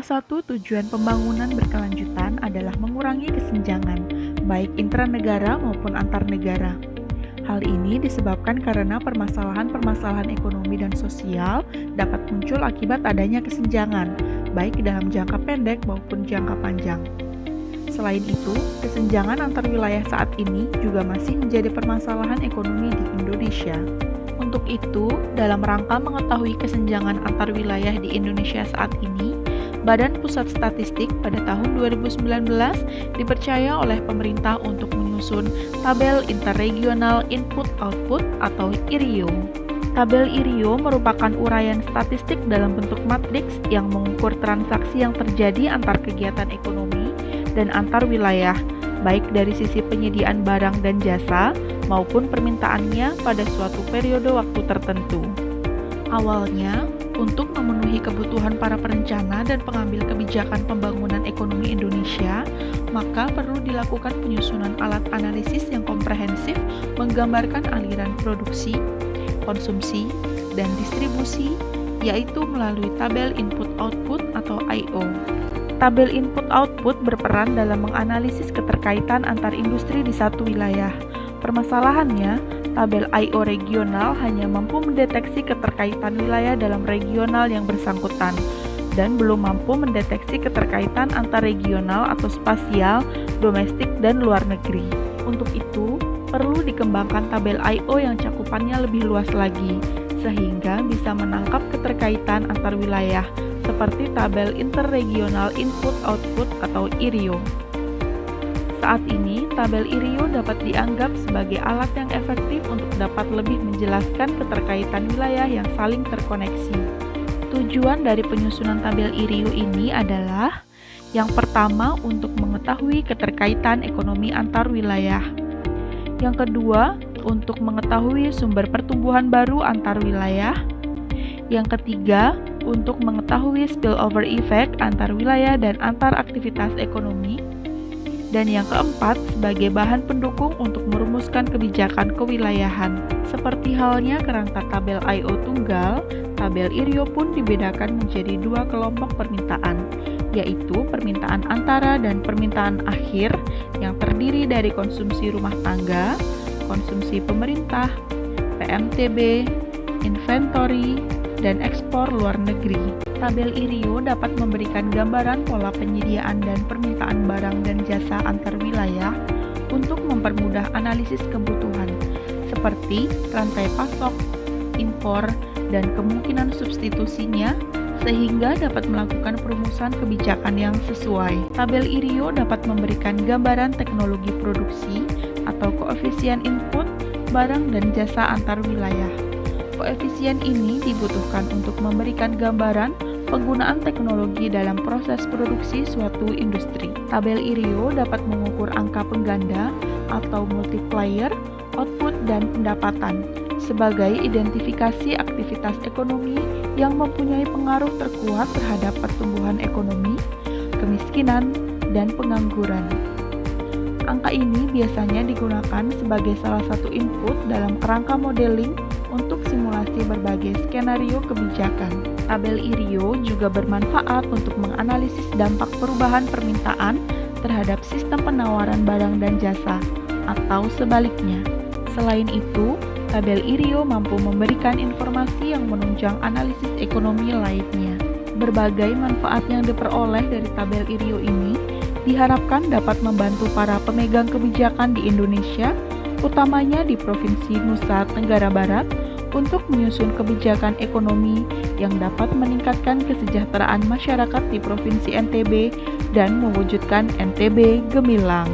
Salah satu tujuan pembangunan berkelanjutan adalah mengurangi kesenjangan, baik intranegara maupun antar negara. Hal ini disebabkan karena permasalahan-permasalahan ekonomi dan sosial dapat muncul akibat adanya kesenjangan, baik dalam jangka pendek maupun jangka panjang. Selain itu, kesenjangan antar wilayah saat ini juga masih menjadi permasalahan ekonomi di Indonesia. Untuk itu, dalam rangka mengetahui kesenjangan antar wilayah di Indonesia saat ini, Badan Pusat Statistik pada tahun 2019 dipercaya oleh pemerintah untuk menyusun Tabel Interregional Input-Output atau IRIO. Tabel IRIO merupakan uraian statistik dalam bentuk matriks yang mengukur transaksi yang terjadi antar kegiatan ekonomi dan antar wilayah, baik dari sisi penyediaan barang dan jasa maupun permintaannya pada suatu periode waktu tertentu. Awalnya, untuk memenuhi kebutuhan para perencana dan pengambil kebijakan pembangunan ekonomi Indonesia, maka perlu dilakukan penyusunan alat analisis yang komprehensif menggambarkan aliran produksi, konsumsi, dan distribusi, yaitu melalui tabel input-output atau I/O. Tabel input-output berperan dalam menganalisis keterkaitan antar industri di satu wilayah. Permasalahannya, tabel I/O regional hanya mampu mendeteksi keterkaitan wilayah dalam regional yang bersangkutan dan belum mampu mendeteksi keterkaitan antar regional atau spasial, domestik, dan luar negeri. Untuk itu, perlu dikembangkan tabel I/O yang cakupannya lebih luas lagi, sehingga bisa menangkap keterkaitan antar wilayah, seperti tabel interregional input-output atau IRIO. Saat ini, tabel IRIO dapat dianggap sebagai alat yang efektif untuk dapat lebih menjelaskan keterkaitan wilayah yang saling terkoneksi. Tujuan dari penyusunan tabel IRIO ini adalah yang pertama, untuk mengetahui keterkaitan ekonomi antar wilayah. Yang kedua, untuk mengetahui sumber pertumbuhan baru antar wilayah. Yang ketiga, untuk mengetahui spillover effect antar wilayah dan antar aktivitas ekonomi. Dan yang keempat, sebagai bahan pendukung untuk merumuskan kebijakan kewilayahan. Seperti halnya kerangka tabel I/O tunggal, tabel IRIO pun dibedakan menjadi dua kelompok permintaan, yaitu permintaan antara dan permintaan akhir yang terdiri dari konsumsi rumah tangga, konsumsi pemerintah, PMTB, inventory, dan ekspor luar negeri. Tabel IRIO dapat memberikan gambaran pola penyediaan dan permintaan barang dan jasa antar wilayah untuk mempermudah analisis kebutuhan, seperti rantai pasok, impor, dan kemungkinan substitusinya, sehingga dapat melakukan perumusan kebijakan yang sesuai. Tabel IRIO dapat memberikan gambaran teknologi produksi atau koefisien input, barang dan jasa antar wilayah. Koefisien ini dibutuhkan untuk memberikan gambaran penggunaan teknologi dalam proses produksi suatu industri. Tabel IRIO dapat mengukur angka pengganda atau multiplier, output, dan pendapatan sebagai identifikasi aktivitas ekonomi yang mempunyai pengaruh terkuat terhadap pertumbuhan ekonomi, kemiskinan, dan pengangguran. Angka ini biasanya digunakan sebagai salah satu input dalam kerangka modeling untuk simulasi berbagai skenario kebijakan. Tabel IRIO juga bermanfaat untuk menganalisis dampak perubahan permintaan terhadap sistem penawaran barang dan jasa, atau sebaliknya. Selain itu, tabel IRIO mampu memberikan informasi yang menunjang analisis ekonomi lainnya. Berbagai manfaat yang diperoleh dari tabel IRIO ini diharapkan dapat membantu para pemegang kebijakan di Indonesia, utamanya di Provinsi Nusa Tenggara Barat, untuk menyusun kebijakan ekonomi yang dapat meningkatkan kesejahteraan masyarakat di Provinsi NTB dan mewujudkan NTB gemilang.